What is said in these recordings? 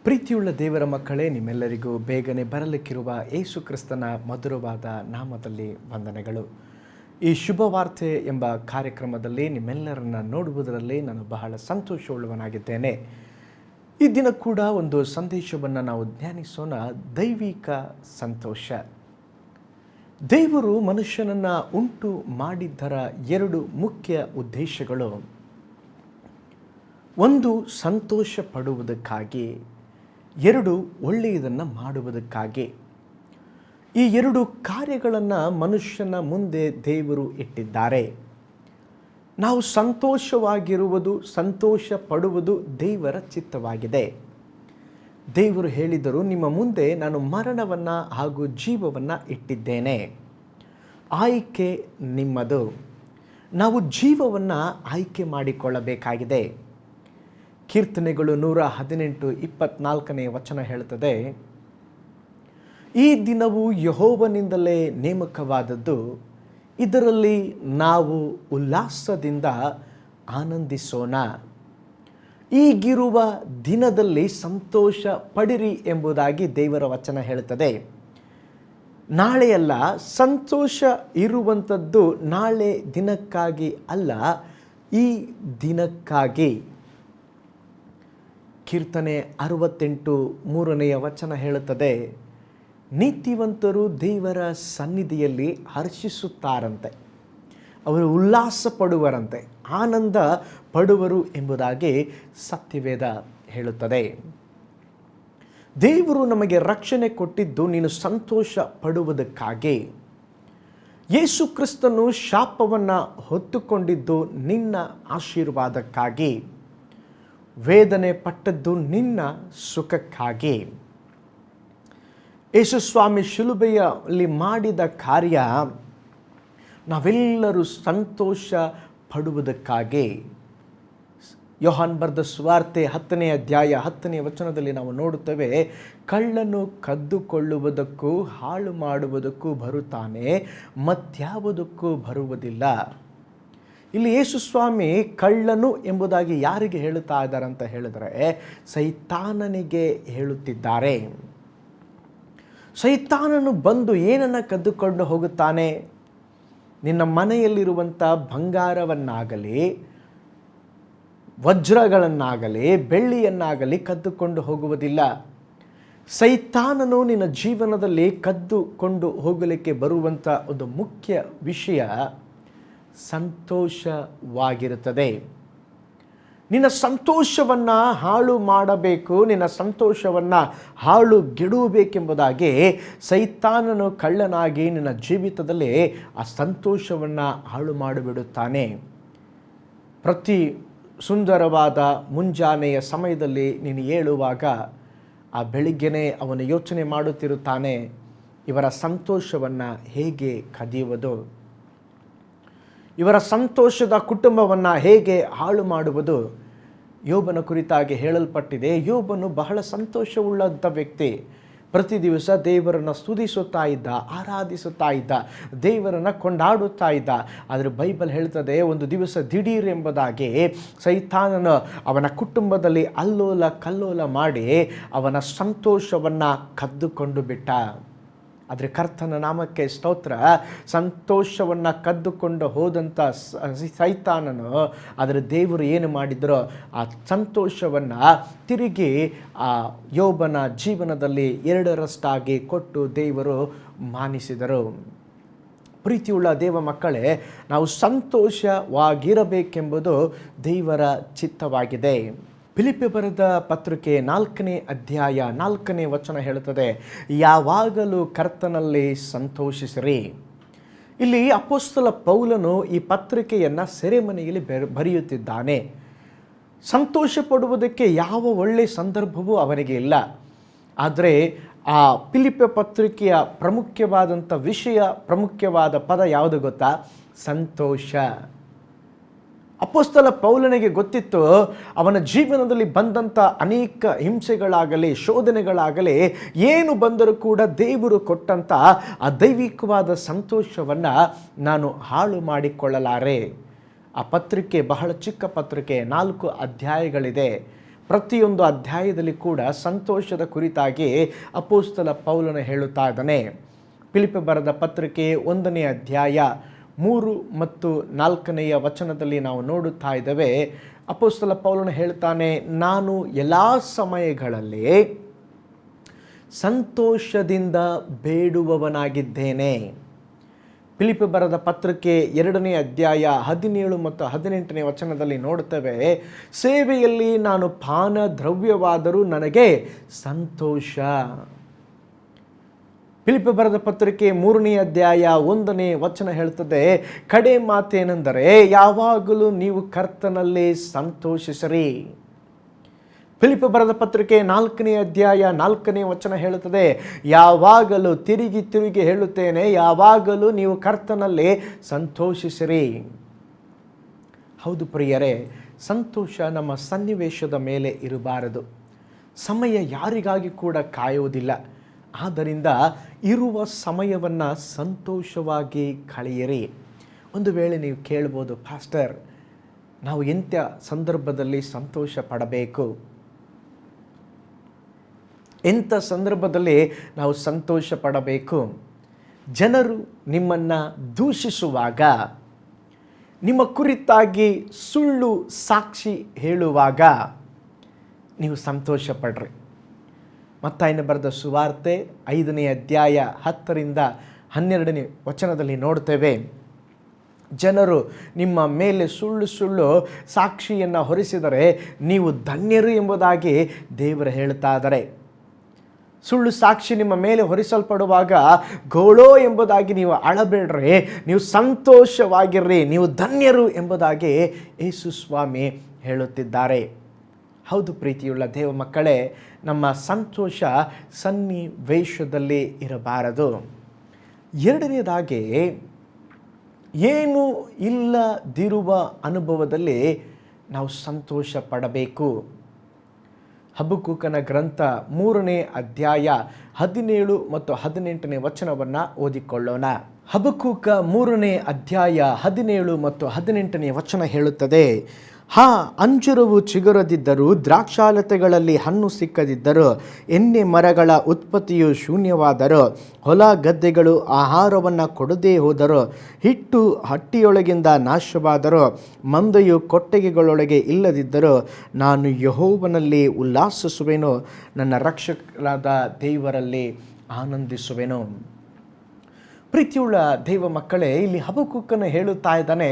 ಪ್ರೀತಿಯುಳ್ಳ ದೇವರ ಮಕ್ಕಳೇ, ನಿಮ್ಮೆಲ್ಲರಿಗೂ ಬೇಗನೆ ಬರಲಿಕ್ಕಿರುವ ಯೇಸು ಕ್ರಿಸ್ತನ ಮಧುರವಾದ ನಾಮದಲ್ಲಿ ವಂದನೆಗಳು. ಈ ಶುಭವಾರ್ತೆ ಎಂಬ ಕಾರ್ಯಕ್ರಮದಲ್ಲಿ ನಿಮ್ಮೆಲ್ಲರನ್ನ ನೋಡುವುದರಲ್ಲಿ ನಾನು ಬಹಳ ಸಂತೋಷವುಳ್ಳವನಾಗಿದ್ದೇನೆ. ಈ ದಿನ ಕೂಡ ಒಂದು ಸಂದೇಶವನ್ನು ನಾವು ಧ್ಯಾನಿಸೋಣ. ದೈವಿಕ ಸಂತೋಷ. ದೇವರು ಮನುಷ್ಯನನ್ನು ಉಂಟು ಮಾಡಿದ್ದರ ಎರಡು ಮುಖ್ಯ ಉದ್ದೇಶಗಳು. ಒಂದು, ಸಂತೋಷ ಪಡುವುದಕ್ಕಾಗಿ. ಎರಡು, ಒಳ್ಳೆಯದನ್ನು ಮಾಡುವುದಕ್ಕಾಗಿ. ಈ ಎರಡು ಕಾರ್ಯಗಳನ್ನು ಮನುಷ್ಯನ ಮುಂದೆ ದೇವರು ಇಟ್ಟಿದ್ದಾರೆ. ನಾವು ಸಂತೋಷವಾಗಿರುವುದು, ಸಂತೋಷ ಪಡುವುದು ದೇವರ ಚಿತ್ತವಾಗಿದೆ. ದೇವರು ಹೇಳಿದರು, ನಿಮ್ಮ ಮುಂದೆ ನಾನು ಮರಣವನ್ನು ಹಾಗೂ ಜೀವವನ್ನು ಇಟ್ಟಿದ್ದೇನೆ. ಆಯ್ಕೆ ನಿಮ್ಮದು. ನಾವು ಜೀವವನ್ನು ಆಯ್ಕೆ ಮಾಡಿಕೊಳ್ಳಬೇಕಾಗಿದೆ. ಕೀರ್ತನೆಗಳು 118:24 ವಚನ ಹೇಳುತ್ತದೆ, ಈ ದಿನವು ಯೆಹೋವನಿಂದಲೇ ನೇಮಕವಾದದ್ದು, ಇದರಲ್ಲಿ ನಾವು ಉಲ್ಲಾಸದಿಂದ ಆನಂದಿಸೋಣ. ಈಗಿರುವ ದಿನದಲ್ಲಿ ಸಂತೋಷ ಪಡಿರಿ ಎಂಬುದಾಗಿ ದೇವರ ವಚನ ಹೇಳುತ್ತದೆ. ನಾಳೆಯಲ್ಲ, ಸಂತೋಷ ಇರುವಂಥದ್ದು ನಾಳೆ ದಿನಕ್ಕಾಗಿ ಅಲ್ಲ, ಈ ದಿನಕ್ಕಾಗಿ. ಕೀರ್ತನೆ 68:3 ವಚನ ಹೇಳುತ್ತದೆ, ನೀತಿವಂತರು ದೇವರ ಸನ್ನಿಧಿಯಲ್ಲಿ ಹರ್ಷಿಸುತ್ತಾರಂತೆ, ಅವರು ಉಲ್ಲಾಸ ಪಡುವರಂತೆ, ಆನಂದ ಪಡುವರು ಎಂಬುದಾಗಿ ಸತ್ಯವೇದ ಹೇಳುತ್ತದೆ. ದೇವರು ನಮಗೆ ರಕ್ಷಣೆ ಕೊಟ್ಟಿದ್ದು ನೀನು ಸಂತೋಷ ಪಡುವುದಕ್ಕಾಗಿ. ಯೇಸು ಕ್ರಿಸ್ತನು ಶಾಪವನ್ನು ಹೊತ್ತುಕೊಂಡಿದ್ದು ನಿನ್ನ ಆಶೀರ್ವಾದಕ್ಕಾಗಿ. ವೇದನೆ ಪಟ್ಟದ್ದು ನಿನ್ನ ಸುಖಕ್ಕಾಗಿ. ಯೇಸು ಸ್ವಾಮಿ ಶಿಲುಬೆಯಲ್ಲಿ ಮಾಡಿದ ಕಾರ್ಯ ನಾವೆಲ್ಲರೂ ಸಂತೋಷ ಪಡುವುದಕ್ಕಾಗಿ. ಯೋಹಾನ್ ಬರೆದ ಸುವಾರ್ತೆ 10ನೇ ಅಧ್ಯಾಯ 10ನೇ ವಚನದಲ್ಲಿ ನಾವು ನೋಡುತ್ತೇವೆ, ಕಳ್ಳನು ಕದ್ದುಕೊಳ್ಳುವುದಕ್ಕೂ ಹಾಳು ಮಾಡುವುದಕ್ಕೂ ಬರುತ್ತಾನೆ, ಮತ್ಯಾವುದಕ್ಕೂ ಬರುವುದಿಲ್ಲ. ಇಲ್ಲಿ ಯೇಸು ಸ್ವಾಮಿ ಕಳ್ಳನು ಎಂಬುದಾಗಿ ಯಾರಿಗೆ ಹೇಳುತ್ತಾ ಇದ್ದಾರೆ ಅಂತ ಹೇಳಿದರೆ, ಸೈತಾನನಿಗೆ ಹೇಳುತ್ತಿದ್ದಾರೆ. ಸೈತಾನನು ಬಂದು ಏನನ್ನು ಕದ್ದುಕೊಂಡು ಹೋಗುತ್ತಾನೆ? ನಿನ್ನ ಮನೆಯಲ್ಲಿರುವಂಥ ಬಂಗಾರವನ್ನಾಗಲಿ, ವಜ್ರಗಳನ್ನಾಗಲಿ, ಬೆಳ್ಳಿಯನ್ನಾಗಲಿ ಕದ್ದುಕೊಂಡು ಹೋಗುವುದಿಲ್ಲ. ಸೈತಾನನು ನಿನ್ನ ಜೀವನದಲ್ಲಿ ಕದ್ದುಕೊಂಡು ಹೋಗಲಿಕ್ಕೆ ಬರುವಂಥ ಒಂದು ಮುಖ್ಯ ವಿಷಯ ಸಂತೋಷವಾಗಿರುತ್ತದೆ. ನಿನ್ನ ಸಂತೋಷವನ್ನು ಹಾಳು ಮಾಡಬೇಕು, ನಿನ್ನ ಸಂತೋಷವನ್ನು ಹಾಳುಗೆಡುವಬೇಕೆಂಬುದಾಗಿ ಸೈತಾನನು ಕಳ್ಳನಾಗಿ ನಿನ್ನ ಜೀವಿತದಲ್ಲಿ ಆ ಸಂತೋಷವನ್ನು ಹಾಳು ಮಾಡಿಬಿಡುತ್ತಾನೆ. ಪ್ರತಿ ಸುಂದರವಾದ ಮುಂಜಾನೆಯ ಸಮಯದಲ್ಲಿ ನೀನು ಏಳುವಾಗ ಆ ಬೆಳಿಗ್ಗೆನೇ ಅವನು ಯೋಚನೆ ಮಾಡುತ್ತಿರುತ್ತಾನೆ, ಇವರ ಸಂತೋಷವನ್ನು ಹೇಗೆ ಕದಿಯುವುದು, ಇವರ ಸಂತೋಷದ ಕುಟುಂಬವನ್ನು ಹೇಗೆ ಹಾಳು ಮಾಡುವುದು. ಯೋಬನ ಕುರಿತಾಗಿ ಹೇಳಲ್ಪಟ್ಟಿದೆ, ಯೋಬನು ಬಹಳ ಸಂತೋಷವುಳ್ಳಂಥ ವ್ಯಕ್ತಿ. ಪ್ರತಿ ದಿವಸ ದೇವರನ್ನು ಸ್ತುತಿಸುತ್ತಾ ಇದ್ದ, ಆರಾಧಿಸುತ್ತಾ ಇದ್ದ, ದೇವರನ್ನು ಕೊಂಡಾಡುತ್ತಾ ಇದ್ದ. ಆದರೆ ಬೈಬಲ್ ಹೇಳ್ತದೆ, ಒಂದು ದಿವಸ ದಿಢೀರ್ ಎಂಬುದಾಗಿ ಸೈತಾನನು ಅವನ ಕುಟುಂಬದಲ್ಲಿ ಅಲ್ಲೋಲ ಕಲ್ಲೋಲ ಮಾಡಿ ಅವನ ಸಂತೋಷವನ್ನು ಕದ್ದುಕೊಂಡು ಬಿಟ್ಟ. ಆದರೆ ಕರ್ತನ ನಾಮಕ್ಕೆ ಸ್ತೋತ್ರ. ಸಂತೋಷವನ್ನು ಕದ್ದುಕೊಂಡು ಹೋದಂಥ ಸೈತಾನನು, ಆದರೆ ದೇವರು ಏನು ಮಾಡಿದರೋ ಆ ಸಂತೋಷವನ್ನು ತಿರುಗಿ ಆ ಯೋಬನ ಜೀವನದಲ್ಲಿ 2ರಷ್ಟಾಗಿ ಕೊಟ್ಟು ದೇವರು ಮಾನಿಸಿದರು. ಪ್ರೀತಿಯುಳ್ಳ ದೇವ ಮಕ್ಕಳೇ, ನಾವು ಸಂತೋಷವಾಗಿರಬೇಕೆಂಬುದು ದೇವರ ಚಿತ್ತವಾಗಿದೆ. ಫಿಲಿಪ್ಪಿ ಬರೆದ ಪತ್ರಿಕೆ 4ನೇ ಅಧ್ಯಾಯ 4ನೇ ವಚನ ಹೇಳುತ್ತದೆ, ಯಾವಾಗಲೂ ಕರ್ತನಲ್ಲಿ ಸಂತೋಷಿಸಿರಿ. ಇಲ್ಲಿ ಅಪೊಸ್ತಲ ಪೌಲನು ಈ ಪತ್ರಿಕೆಯನ್ನು ಸೆರೆಮನೆಯಲ್ಲಿ ಬರೆಯುತ್ತಿದ್ದಾನೆ. ಸಂತೋಷ ಪಡುವುದಕ್ಕೆ ಯಾವ ಒಳ್ಳೆಯ ಸಂದರ್ಭವೂ ಅವನಿಗೆ ಇಲ್ಲ. ಆದರೆ ಆ ಫಿಲಿಪ್ಪಿ ಪತ್ರಿಕೆಯ ಪ್ರಾಮುಖ್ಯವಾದಂಥ ವಿಷಯ, ಪ್ರಾಮುಖ್ಯವಾದ ಪದ ಯಾವುದು ಗೊತ್ತಾ? ಸಂತೋಷ. ಅಪೊಸ್ತಲ ಪೌಲನಿಗೆ ಗೊತ್ತಿತ್ತು, ಅವನ ಜೀವನದಲ್ಲಿ ಬಂದಂಥ ಅನೇಕ ಹಿಂಸೆಗಳಾಗಲಿ, ಶೋಧನೆಗಳಾಗಲಿ, ಏನು ಬಂದರೂ ಕೂಡ ದೇವರು ಕೊಟ್ಟಂಥ ಆ ದೈವಿಕವಾದ ಸಂತೋಷವನ್ನು ನಾನು ಹಾಳು ಮಾಡಿಕೊಳ್ಳಲಾರೆ. ಆ ಪತ್ರಿಕೆ ಬಹಳ ಚಿಕ್ಕ ಪತ್ರಿಕೆ, 4 ಅಧ್ಯಾಯಗಳಿದೆ. ಪ್ರತಿಯೊಂದು ಅಧ್ಯಾಯದಲ್ಲಿ ಕೂಡ ಸಂತೋಷದ ಕುರಿತಾಗಿ ಅಪೊಸ್ತಲ ಪೌಲನು ಹೇಳುತ್ತಾ ಇದ್ದಾನೆ. ಫಿಲಿಪ್ಪಿ ಬರೆದ ಪತ್ರಿಕೆ 1ನೇ ಅಧ್ಯಾಯ 3 ಮತ್ತು 4ನೆಯ ವಚನದಲ್ಲಿ ನಾವು ನೋಡುತ್ತಾ ಇದ್ದೇವೆ. ಅಪೊಸ್ತಲ ಪೌಲನು ಹೇಳ್ತಾನೆ, ನಾನು ಎಲ್ಲ ಸಮಯಗಳಲ್ಲಿ ಸಂತೋಷದಿಂದ ಬೇಡುವವನಾಗಿದ್ದೇನೆ. ಫಿಲಿಪ್ಪಿ ಬರೆದ ಪತ್ರಿಕೆ 2ನೇ ಅಧ್ಯಾಯ 17 ಮತ್ತು 18ನೇ ವಚನದಲ್ಲಿ ನೋಡುತ್ತೇವೆ, ಸೇವೆಯಲ್ಲಿ ನಾನು ಪಾನ ದ್ರವ್ಯವಾದರೂ ನನಗೆ ಸಂತೋಷ. ಫಿಲಿಪ್ಪಿ ಬರೆದ ಪತ್ರಿಕೆ 3ನೇ ಅಧ್ಯಾಯ 1ನೇ ವಚನ ಹೇಳ್ತದೆ, ಕಡೆ ಮಾತೇನೆಂದರೆ ಯಾವಾಗಲೂ ನೀವು ಕರ್ತನಲ್ಲಿ ಸಂತೋಷಿಸಿರಿ. ಫಿಲಿಪ್ಪಿ ಬರೆದ ಪತ್ರಿಕೆ 4ನೇ ಅಧ್ಯಾಯ 4ನೇ ವಚನ ಹೇಳುತ್ತದೆ, ಯಾವಾಗಲೂ ತಿರುಗಿ ಹೇಳುತ್ತೇನೆ, ಯಾವಾಗಲೂ ನೀವು ಕರ್ತನಲ್ಲಿ ಸಂತೋಷಿಸಿರಿ. ಹೌದು ಪ್ರಿಯರೇ, ಸಂತೋಷ ನಮ್ಮ ಸನ್ನಿವೇಶದ ಮೇಲೆ ಇರಬಾರದು. ಸಮಯ ಯಾರಿಗಾಗಿ ಕೂಡ ಕಾಯುವುದಿಲ್ಲ. ಆದ್ದರಿಂದ ಇರುವ ಸಮಯವನ್ನು ಸಂತೋಷವಾಗಿ ಕಳೆಯಿರಿ. ಒಂದು ವೇಳೆ ನೀವು ಕೇಳ್ಬೋದು, ಪಾಸ್ಟರ್, ನಾವು ಎಂಥ ಸಂದರ್ಭದಲ್ಲಿ ಸಂತೋಷ ಪಡಬೇಕು, ಎಂಥ ಸಂದರ್ಭದಲ್ಲಿ ನಾವು ಸಂತೋಷ ಪಡಬೇಕು? ಜನರು ನಿಮ್ಮನ್ನು ದೂಷಿಸುವಾಗ, ನಿಮ್ಮ ಕುರಿತಾಗಿ ಸುಳ್ಳು ಸಾಕ್ಷಿ ಹೇಳುವಾಗ ನೀವು ಸಂತೋಷ ಪಡ್ರಿ. ಮತ್ತಾಯನ ಬರೆದ ಸುವಾರ್ತೆ 5ನೇ ಅಧ್ಯಾಯ 10ರಿಂದ 12ನೇ ವಚನದಲ್ಲಿ ನೋಡ್ತೇವೆ, ಜನರು ನಿಮ್ಮ ಮೇಲೆ ಸುಳ್ಳು ಸಾಕ್ಷಿಯನ್ನು ಹೊರಿಸಿದರೆ ನೀವು ಧನ್ಯರು ಎಂಬುದಾಗಿ ದೇವರು ಹೇಳ್ತಾ ಇದ್ದಾರೆ. ಸುಳ್ಳು ಸಾಕ್ಷಿ ನಿಮ್ಮ ಮೇಲೆ ಹೊರಿಸಲ್ಪಡುವಾಗ ಗೋಳೋ ಎಂಬುದಾಗಿ ನೀವು ಅಳಬೇಡ್ರಿ, ನೀವು ಸಂತೋಷವಾಗಿರ್ರಿ, ನೀವು ಧನ್ಯರು ಎಂಬುದಾಗಿ ಯೇಸು ಸ್ವಾಮಿ ಹೇಳುತ್ತಿದ್ದಾರೆ. ಹೌದು ಪ್ರೀತಿಯುಳ್ಳ ದೇವ ಮಕ್ಕಳೇ, ನಮ್ಮ ಸಂತೋಷ ಸನ್ನಿವೇಶದಲ್ಲಿ ಇರಬಾರದು. ಎರಡನೇದಾಗಿ, ಏನು ಇಲ್ಲದಿರುವ ಅನುಭವದಲ್ಲಿ ನಾವು ಸಂತೋಷ ಪಡಬೇಕು. ಹಬಕ್ಕೂಕನ ಗ್ರಂಥ 3ನೇ ಅಧ್ಯಾಯ 17 ಮತ್ತು 18ನೇ ವಚನವನ್ನು ಓದಿಕೊಳ್ಳೋಣ. ಹಬಕ್ಕೂಕ 3ನೇ ಅಧ್ಯಾಯ 17 ಮತ್ತು 18ನೇ ವಚನ ಹೇಳುತ್ತದೆ, ಅಂಜೂರವು ಚಿಗುರದಿದ್ದರೂ, ದ್ರಾಕ್ಷಾಲತೆಗಳಲ್ಲಿ ಹಣ್ಣು ಸಿಕ್ಕದಿದ್ದರೂ, ಎಣ್ಣೆ ಮರಗಳ ಉತ್ಪತ್ತಿಯು ಶೂನ್ಯವಾದರೂ, ಹೊಲ ಗದ್ದೆಗಳು ಆಹಾರವನ್ನು ಕೊಡದೇ ಹೋದರೂ, ಹಿಟ್ಟು ಹಟ್ಟಿಯೊಳಗಿಂದ ನಾಶವಾದರೂ, ಮಂದೆಯು ಕೊಟ್ಟಿಗೆಗಳೊಳಗೆ ಇಲ್ಲದಿದ್ದರೂ, ನಾನು ಯೆಹೋವನಲ್ಲಿ ಉಲ್ಲಾಸಿಸುವೆನು, ನನ್ನ ರಕ್ಷಕರಾದ ದೇವರಲ್ಲಿ ಆನಂದಿಸುವೆನು. ಪ್ರೀತಿಯುಳ್ಳ ದೈವ ಮಕ್ಕಳೇ, ಇಲ್ಲಿ ಹಬಕ್ಕೂಕನು ಹೇಳುತ್ತಾ ಇದ್ದಾನೆ.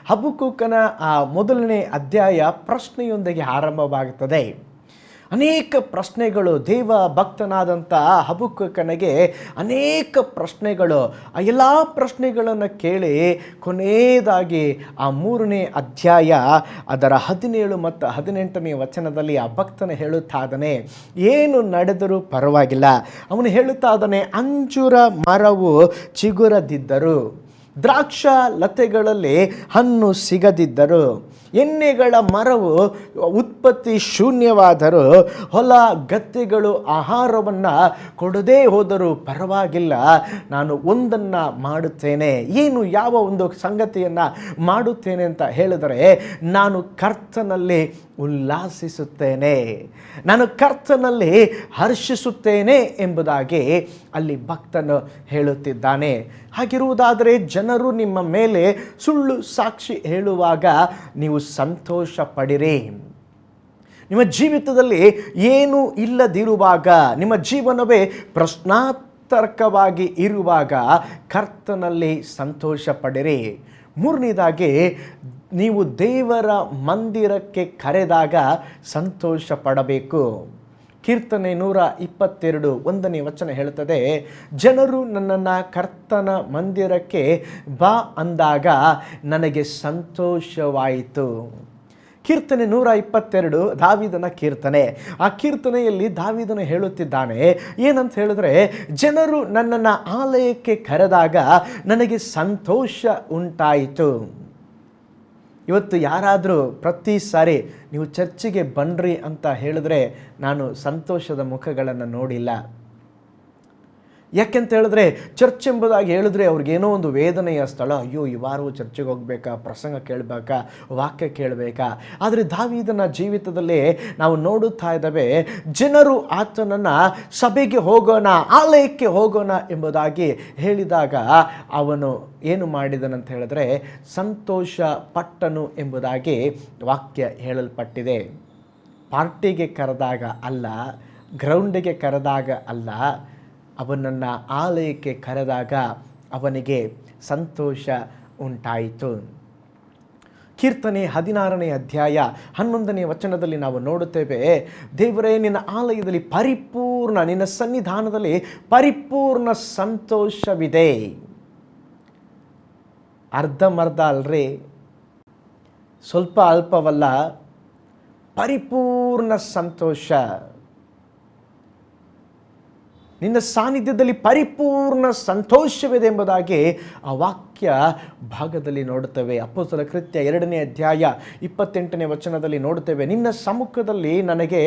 ಹಬಕ್ಕೂಕನ 1ನೇ ಅಧ್ಯಾಯ ಪ್ರಶ್ನೆಯೊಂದಿಗೆ ಆರಂಭವಾಗುತ್ತದೆ. ಅನೇಕ ಪ್ರಶ್ನೆಗಳು, ದೇವ ಭಕ್ತನಾದಂಥ ಹಬಕ್ಕೂಕನಿಗೆ ಅನೇಕ ಪ್ರಶ್ನೆಗಳು. ಆ ಎಲ್ಲ ಪ್ರಶ್ನೆಗಳನ್ನು ಕೇಳಿ ಕೊನೆಯದಾಗಿ 3ನೇ ಅಧ್ಯಾಯ ಅದರ 17 ಮತ್ತು 18ನೇ ವಚನದಲ್ಲಿ ಆ ಭಕ್ತನ ಹೇಳುತ್ತಾ ಇದ್ದಾನೆ, ಏನು ನಡೆದರೂ ಪರವಾಗಿಲ್ಲ. ಅವನು ಹೇಳುತ್ತಾ ಇದ್ದಾನೆ, ಅಂಜೂರ ಮರವು ಚಿಗುರದಿದ್ದರು, ದ್ರಾಕ್ಷ ಲತೆಗಳಲ್ಲಿ ಹಣ್ಣು ಸಿಗದಿದ್ದರು, ಎಣ್ಣೆಗಳ ಮರವು ಉತ್ಪತ್ತಿ ಶೂನ್ಯವಾದರೂ, ಹೊಲ ಗದ್ದೆಗಳು ಆಹಾರವನ್ನು ಕೊಡದೇ ಹೋದರೂ ಪರವಾಗಿಲ್ಲ, ನಾನು ಒಂದನ್ನು ಮಾಡುತ್ತೇನೆ. ಯಾವ ಒಂದು ಸಂಗತಿಯನ್ನು ಮಾಡುತ್ತೇನೆ ಅಂತ ಹೇಳಿದರೆ, ನಾನು ಕರ್ತನಲ್ಲಿ ಉಲ್ಲಾಸಿಸುತ್ತೇನೆ, ನಾನು ಕರ್ತನಲ್ಲಿ ಹರ್ಷಿಸುತ್ತೇನೆ ಎಂಬುದಾಗಿ ಅಲ್ಲಿ ಭಕ್ತನು ಹೇಳುತ್ತಿದ್ದಾನೆ. ಹಾಗಿರುವುದಾದರೆ ಜನರು ನಿಮ್ಮ ಮೇಲೆ ಸುಳ್ಳು ಸಾಕ್ಷಿ ಹೇಳುವಾಗ ನೀವು ಸಂತೋಷ ಪಡಿರಿ. ನಿಮ್ಮ ಜೀವಿತದಲ್ಲಿ ಏನೂ ಇಲ್ಲದಿರುವಾಗ, ನಿಮ್ಮ ಜೀವನವೇ ಪ್ರಶ್ನಾರ್ಥಕವಾಗಿ ಇರುವಾಗ ಕರ್ತನಲ್ಲಿ ಸಂತೋಷ ಪಡಿರಿ. ಮೂರನೇದಾಗಿ, ನೀವು ದೇವರ ಮಂದಿರಕ್ಕೆ ಕರೆದಾಗ ಸಂತೋಷ ಪಡಬೇಕು. ಕೀರ್ತನೆ 122 1ನೇ ವಚನ ಹೇಳುತ್ತದೆ, ಜನರು ನನ್ನನ್ನು ಕರ್ತನ ಮಂದಿರಕ್ಕೆ ಬಾ ಅಂದಾಗ ನನಗೆ ಸಂತೋಷವಾಯಿತು. ಕೀರ್ತನೆ 122 ದಾವೀದನ ಕೀರ್ತನೆ. ಆ ಕೀರ್ತನೆಯಲ್ಲಿ ದಾವೀದನು ಹೇಳುತ್ತಿದ್ದಾನೆ, ಏನಂತ ಹೇಳಿದ್ರೆ, ಜನರು ನನ್ನನ್ನು ಆಲಯಕ್ಕೆ ಕರೆದಾಗ ನನಗೆ ಸಂತೋಷ ಉಂಟಾಯಿತು. ಇವತ್ತು ಯಾರಾದರೂ ಪ್ರತಿ ಸಾರಿ ನೀವು ಚರ್ಚಿಗೆ ಬನ್ನಿರಿ ಅಂತ ಹೇಳಿದ್ರೆ ನಾನು ಸಂತೋಷದ ಮುಖಗಳನ್ನು ನೋಡಿಲ್ಲ. ಯಾಕೆಂತ ಹೇಳಿದ್ರೆ ಚರ್ಚ್ ಎಂಬುದಾಗಿ ಹೇಳಿದ್ರೆ ಅವ್ರಿಗೇನೋ ಒಂದು ವೇದನೆಯ ಸ್ಥಳ, ಅಯ್ಯೋ ಈ ವಾರವೂ ಚರ್ಚೆಗೆ ಹೋಗ್ಬೇಕಾ, ಪ್ರಸಂಗ ಕೇಳಬೇಕಾ, ವಾಕ್ಯ ಕೇಳಬೇಕಾ. ಆದರೆ ದಾವೀದನ ಜೀವಿತದಲ್ಲಿ ನಾವು ನೋಡುತ್ತಾ ಇದ್ದೇವೆ, ಜನರು ಆತನನ್ನು ಸಭೆಗೆ ಹೋಗೋಣ, ಆಲಯಕ್ಕೆ ಹೋಗೋಣ ಎಂಬುದಾಗಿ ಹೇಳಿದಾಗ ಅವನು ಏನು ಮಾಡಿದನಂತ ಹೇಳಿದ್ರೆ ಸಂತೋಷ ಪಟ್ಟನು ಎಂಬುದಾಗಿ ವಾಕ್ಯ ಹೇಳಲ್ಪಟ್ಟಿದೆ. ಪಾರ್ಟಿಗೆ ಕರೆದಾಗ ಅಲ್ಲ, ಗ್ರೌಂಡಿಗೆ ಕರೆದಾಗ ಅಲ್ಲ, ಅವನನ್ನು ಆಲಯಕ್ಕೆ ಕರೆದಾಗ ಅವನಿಗೆ ಸಂತೋಷ ಉಂಟಾಯಿತು. ಕೀರ್ತನೆ 16ನೇ ಅಧ್ಯಾಯ 11ನೇ ವಚನದಲ್ಲಿ ನಾವು ನೋಡುತ್ತೇವೆ, ದೇವರೇ ನಿನ್ನ ಆಲಯದಲ್ಲಿ ಪರಿಪೂರ್ಣ, ನಿನ್ನ ಸನ್ನಿಧಾನದಲ್ಲಿ ಪರಿಪೂರ್ಣ ಸಂತೋಷವಿದೆ. ಅರ್ಧಮರ್ಧ ಅಲ್ರಿ, ಸ್ವಲ್ಪ ಅಲ್ಪವಲ್ಲ, ಪರಿಪೂರ್ಣ ಸಂತೋಷ. ನಿನ್ನ ಸಾನ್ನಿಧ್ಯದಲ್ಲಿ ಪರಿಪೂರ್ಣ ಸಂತೋಷವಿದೆ ಎಂಬುದಾಗಿ ಆ ವಾಕ್ಯ ಭಾಗದಲ್ಲಿ ನೋಡುತ್ತೇವೆ. ಅಪೊಸ್ತಲರ ಕೃತ್ಯ 2ನೇ ಅಧ್ಯಾಯ 28ನೇ ವಚನದಲ್ಲಿ ನೋಡುತ್ತೇವೆ, ನಿನ್ನ ಸಮ್ಮುಖದಲ್ಲಿ ನನಗೆ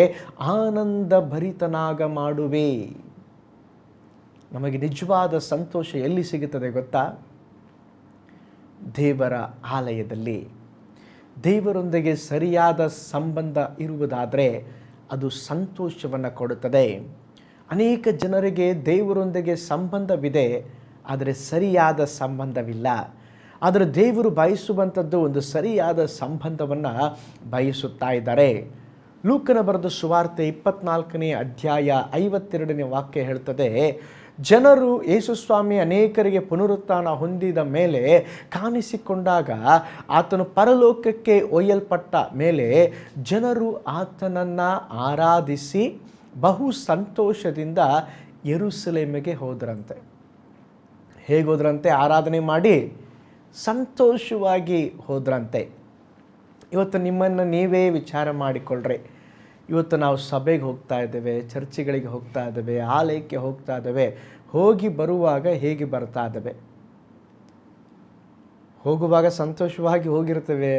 ಆನಂದ ಭರಿತನಾಗ ಮಾಡುವೆ. ನಮಗೆ ನಿಜವಾದ ಸಂತೋಷ ಎಲ್ಲಿ ಸಿಗುತ್ತದೆ ಗೊತ್ತಾ? ದೇವರ ಆಲಯದಲ್ಲಿ. ದೇವರೊಂದಿಗೆ ಸರಿಯಾದ ಸಂಬಂಧ ಇರುವುದಾದರೆ ಅದು ಸಂತೋಷವನ್ನು ಕೊಡುತ್ತದೆ. ಅನೇಕ ಜನರಿಗೆ ದೇವರೊಂದಿಗೆ ಸಂಬಂಧವಿದೆ, ಆದರೆ ಸರಿಯಾದ ಸಂಬಂಧವಿಲ್ಲ. ಆದರೆ ದೇವರು ಬಯಸುವಂಥದ್ದು ಒಂದು ಸರಿಯಾದ ಸಂಬಂಧವನ್ನು ಬಯಸುತ್ತಾ ಇದ್ದಾರೆ. ಲೂಕನ ಬರೆದ ಸುವಾರ್ತೆ 24ನೇ ಅಧ್ಯಾಯ 52ನೇ ವಾಕ್ಯ ಹೇಳ್ತದೆ, ಜನರು ಯೇಸುಸ್ವಾಮಿ ಅನೇಕರಿಗೆ ಪುನರುತ್ಥಾನ ಹೊಂದಿದ ಮೇಲೆ ಕಾಣಿಸಿಕೊಂಡಾಗ ಆತನು ಪರಲೋಕಕ್ಕೆ ಒಯ್ಯಲ್ಪಟ್ಟ ಮೇಲೆ ಜನರು ಆತನನ್ನು ಆರಾಧಿಸಿ ಬಹು ಸಂತೋಷದಿಂದ ಯೆರೂಸಲೇಮಿಗೆ ಹೋದ್ರಂತೆ. ಹೇಗೋದ್ರಂತೆ? ಆರಾಧನೆ ಮಾಡಿ ಸಂತೋಷವಾಗಿ ಹೋದ್ರಂತೆ. ಇವತ್ತು ನಿಮ್ಮನ್ನು ನೀವೇ ವಿಚಾರ ಮಾಡಿಕೊಳ್ಳ್ರಿ. ಇವತ್ತು ನಾವು ಸಭೆಗೆ ಹೋಗ್ತಾ ಇದ್ದೇವೆ, ಚರ್ಚಿಗಳಿಗೆ ಹೋಗ್ತಾ ಇದ್ದೇವೆ, ಆಲಯಕ್ಕೆ ಹೋಗ್ತಾ ಇದ್ದೇವೆ. ಹೋಗಿ ಬರುವಾಗ ಹೇಗೆ ಬರ್ತಾ ಇದ್ದೇವೆ? ಹೋಗುವಾಗ ಸಂತೋಷವಾಗಿ ಹೋಗಿರ್ತೇವೆ,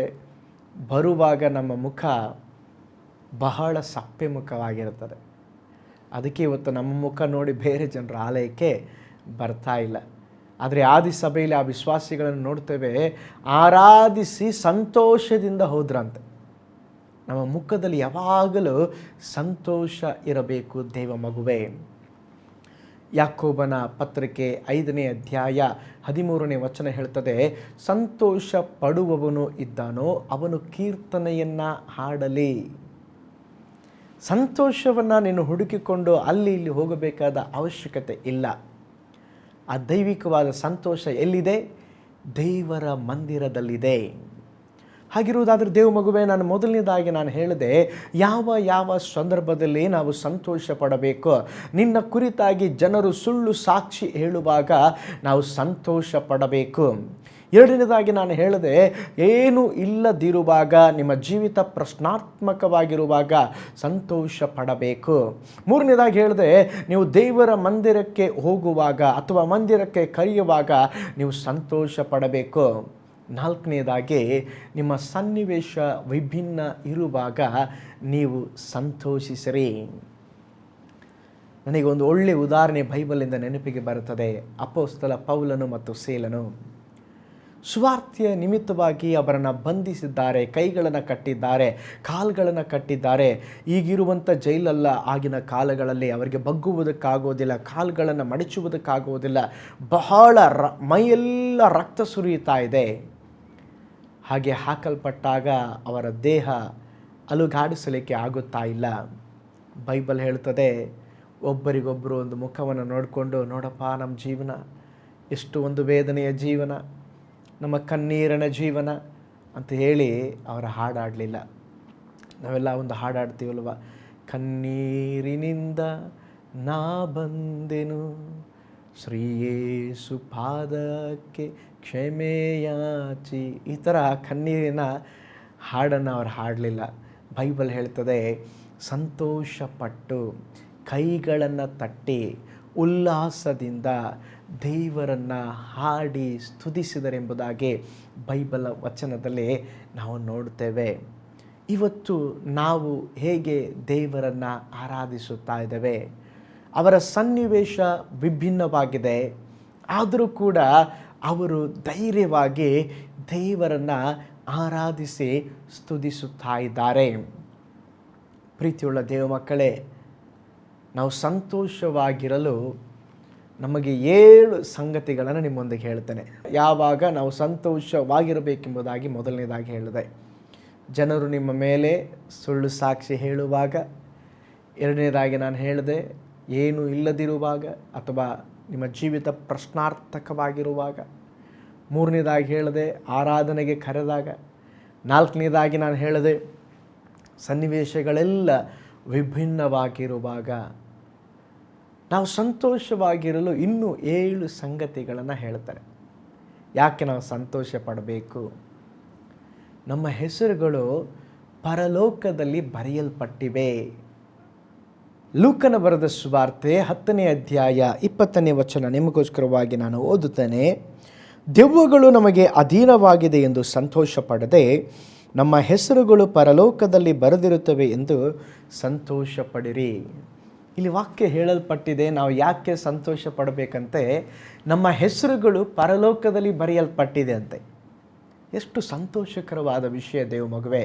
ಬರುವಾಗ ನಮ್ಮ ಮುಖ ಬಹಳ ಸಪ್ಪೆ ಮುಖವಾಗಿರುತ್ತದೆ. ಅದಕ್ಕೆ ಇವತ್ತು ನಮ್ಮ ಮುಖ ನೋಡಿ ಬೇರೆ ಜನರು ಆಲಯಕ್ಕೆ ಬರ್ತಾ ಇಲ್ಲ. ಆದರೆ ಆದಿ ಸಭೆಯಲ್ಲಿ ಆ ವಿಶ್ವಾಸಿಗಳನ್ನು ನೋಡ್ತೇವೆ, ಆರಾಧಿಸಿ ಸಂತೋಷದಿಂದ ಹೋದ್ರಂತೆ. ನಮ್ಮ ಮುಖದಲ್ಲಿ ಯಾವಾಗಲೂ ಸಂತೋಷ ಇರಬೇಕು ದೇವ ಮಗುವೇ. ಯಾಕೋಬನ ಪತ್ರಿಕೆ 5ನೇ ಅಧ್ಯಾಯ 13ನೇ ವಚನ ಹೇಳ್ತದೆ, ಸಂತೋಷ ಪಡುವವನು ಇದ್ದಾನೋ ಅವನು ಕೀರ್ತನೆಯನ್ನು ಹಾಡಲಿ. ಸಂತೋಷವನ್ನು ನೀನು ಹುಡುಕಿಕೊಂಡು ಅಲ್ಲಿ ಇಲ್ಲಿ ಹೋಗಬೇಕಾದ ಅವಶ್ಯಕತೆ ಇಲ್ಲ. ಆ ದೈವಿಕವಾದ ಸಂತೋಷ ಎಲ್ಲಿದೆ? ದೇವರ ಮಂದಿರದಲ್ಲಿದೆ. ಹಾಗಿರುವುದಾದರೆ ದೇವ ಮಗುವೆ, ನಾನು ಮೊದಲನೇದಾಗಿ ನಾನು ಹೇಳಿದೆ, ಯಾವ ಯಾವ ಸಂದರ್ಭದಲ್ಲಿ ನಾವು ಸಂತೋಷ ಪಡಬೇಕು. ನಿನ್ನ ಕುರಿತಾಗಿ ಜನರು ಸುಳ್ಳು ಸಾಕ್ಷಿ ಹೇಳುವಾಗ ನಾವು ಸಂತೋಷ ಪಡಬೇಕು. ಎರಡನೇದಾಗಿ ನಾನು ಹೇಳಿದೆ, ಏನು ಇಲ್ಲದಿರುವಾಗ, ನಿಮ್ಮ ಜೀವಿತ ಪ್ರಶ್ನಾತ್ಮಕವಾಗಿರುವಾಗ ಸಂತೋಷ ಪಡಬೇಕು. ಮೂರನೇದಾಗಿ ಹೇಳಿದೆ, ನೀವು ದೇವರ ಮಂದಿರಕ್ಕೆ ಹೋಗುವಾಗ ಅಥವಾ ಮಂದಿರಕ್ಕೆ ಕರೆಯುವಾಗ ನೀವು ಸಂತೋಷ ಪಡಬೇಕು. ನಾಲ್ಕನೇದಾಗಿ ನಿಮ್ಮ ಸನ್ನಿವೇಶ ವಿಭಿನ್ನ ಇರುವಾಗ ನೀವು ಸಂತೋಷಿಸಿರಿ. ನನಗೆ ಒಂದು ಒಳ್ಳೆಯ ಉದಾಹರಣೆ ಬೈಬಲಿಂದ ನೆನಪಿಗೆ ಬರುತ್ತದೆ. ಅಪೊಸ್ತಲ ಪೌಲನು ಮತ್ತು ಸೀಲನು ಸುವಾರ್ತೆಯ ನಿಮಿತ್ತವಾಗಿ ಅವರನ್ನು ಬಂಧಿಸಿದ್ದಾರೆ, ಕೈಗಳನ್ನು ಕಟ್ಟಿದ್ದಾರೆ, ಕಾಲುಗಳನ್ನು ಕಟ್ಟಿದ್ದಾರೆ. ಈಗಿರುವಂಥ ಜೈಲಲ್ಲ, ಆಗಿನ ಕಾಲಗಳಲ್ಲಿ ಅವರಿಗೆ ಬಗ್ಗುವುದಕ್ಕಾಗೋದಿಲ್ಲ, ಕಾಲುಗಳನ್ನು ಮಡಚುವುದಕ್ಕಾಗೋದಿಲ್ಲ. ಬಹಳ ಮೈಯೆಲ್ಲ ರಕ್ತ ಸುರಿಯುತ್ತಾ ಇದೆ. ಹಾಗೆ ಹಾಕಲ್ಪಟ್ಟಾಗ ಅವರ ದೇಹ ಅಲುಗಾಡಿಸಲಿಕ್ಕೆ ಆಗುತ್ತಾ ಇಲ್ಲ. ಬೈಬಲ್ ಹೇಳ್ತದೆ, ಒಬ್ಬರಿಗೊಬ್ಬರು ಒಂದು ಮುಖವನ್ನು ನೋಡಿಕೊಂಡು, ನೋಡಪ್ಪ ನಮ್ಮ ಜೀವನ ಎಷ್ಟು ಒಂದು ವೇದನೆಯ ಜೀವನ, ನಮ್ಮ ಕಣ್ಣೀರಿನ ಜೀವನ ಅಂತ ಹೇಳಿ ಅವರ ಹಾಡಾಡಲಿಲ್ಲ. ನಾವೆಲ್ಲ ಒಂದು ಹಾಡಾಡ್ತೀವಲ್ವ, ಕಣ್ಣೀರಿನಿಂದ ನಾ ಬಂದೆನು ಶ್ರೀಯೇಸು ಪಾದಕ್ಕೆ ಕ್ಷಮೆಯಾಚಿ. ಈ ಥರ ಕಣ್ಣೀರಿನ ಹಾಡನ್ನು ಅವ್ರು ಹಾಡಲಿಲ್ಲ. ಬೈಬಲ್ ಹೇಳ್ತದೆ, ಸಂತೋಷಪಟ್ಟು ಕೈಗಳನ್ನು ತಟ್ಟಿ ಉಲ್ಲಾಸದಿಂದ ದೇವರನ್ನು ಹಾಡಿ ಸ್ತುತಿಸಿದರೆಂಬುದಾಗಿ ಬೈಬಲ್ ವಚನದಲ್ಲಿ ನಾವು ನೋಡ್ತೇವೆ. ಇವತ್ತು ನಾವು ಹೇಗೆ ದೇವರನ್ನು ಆರಾಧಿಸುತ್ತಾ ಇದ್ದೇವೆ? ಅವರ ಸನ್ನಿವೇಶ ವಿಭಿನ್ನವಾಗಿದೆ. ಆದರೂ ಕೂಡ ಅವರು ಧೈರ್ಯವಾಗಿ ದೇವರನ್ನು ಆರಾಧಿಸಿ ಸ್ತುತಿಸುತ್ತಾ ಇದ್ದಾರೆ. ಪ್ರೀತಿಯುಳ್ಳ ದೇವ ಮಕ್ಕಳೇ, ನಾವು ಸಂತೋಷವಾಗಿರಲು ನಮಗೆ 7 ಸಂಗತಿಗಳನ್ನು ನಿಮ್ಮೊಂದಿಗೆ ಹೇಳ್ತೇನೆ. ಯಾವಾಗ ನಾವು ಸಂತೋಷವಾಗಿರಬೇಕೆಂಬುದಾಗಿ ಮೊದಲನೇದಾಗಿ ಹೇಳಿದೆ. ಜನರು ನಿಮ್ಮ ಮೇಲೆ ಸುಳ್ಳು ಸಾಕ್ಷಿ ಹೇಳುವಾಗ. ಎರಡನೇದಾಗಿ ನಾನು ಹೇಳಿದೆ, ಏನು ಇಲ್ಲದಿರುವಾಗ ಅಥವಾ ನಿಮ್ಮ ಜೀವಿತ ಪ್ರಶ್ನಾರ್ಥಕವಾಗಿರುವಾಗ. ಮೂರನೇದಾಗಿ ಹೇಳಿದೆ, ಆರಾಧನೆಗೆ ಕರೆದಾಗ. ನಾಲ್ಕನೇದಾಗಿ ನಾನು ಹೇಳಿದೆ, ಸನ್ನಿವೇಶಗಳೆಲ್ಲ ವಿಭಿನ್ನವಾಗಿರುವಾಗ. ನಾವು ಸಂತೋಷವಾಗಿರಲು ಇನ್ನೂ 7 ಸಂಗತಿಗಳನ್ನು ಹೇಳ್ತಾರೆ. ಯಾಕೆ ನಾವು ಸಂತೋಷ ಪಡಬೇಕು? ನಮ್ಮ ಹೆಸರುಗಳು ಪರಲೋಕದಲ್ಲಿ ಬರೆಯಲ್ಪಟ್ಟಿವೆ. ಲೂಕನ ಬರೆದ ಸುವಾರ್ತೆ 10ನೇ ಅಧ್ಯಾಯ 20ನೇ ವಚನ ನಿಮಗೋಸ್ಕರವಾಗಿ ನಾನು ಓದುತ್ತೇನೆ. ದೆವ್ವಗಳು ನಮಗೆ ಅಧೀನವಾಗಿದೆ ಎಂದು ಸಂತೋಷ ಪಡದೆ ನಮ್ಮ ಹೆಸರುಗಳು ಪರಲೋಕದಲ್ಲಿ ಬರೆದಿರುತ್ತವೆ ಎಂದು ಸಂತೋಷ ಪಡಿರಿ. ಇಲ್ಲಿ ವಾಕ್ಯ ಹೇಳಲ್ಪಟ್ಟಿದೆ, ನಾವು ಯಾಕೆ ಸಂತೋಷ ಪಡಬೇಕಂತೆ? ನಮ್ಮ ಹೆಸರುಗಳು ಪರಲೋಕದಲ್ಲಿ ಬರೆಯಲ್ಪಟ್ಟಿದೆ ಅಂತೆ. ಎಷ್ಟು ಸಂತೋಷಕರವಾದ ವಿಷಯ ದೇವ ಮಗುವೆ.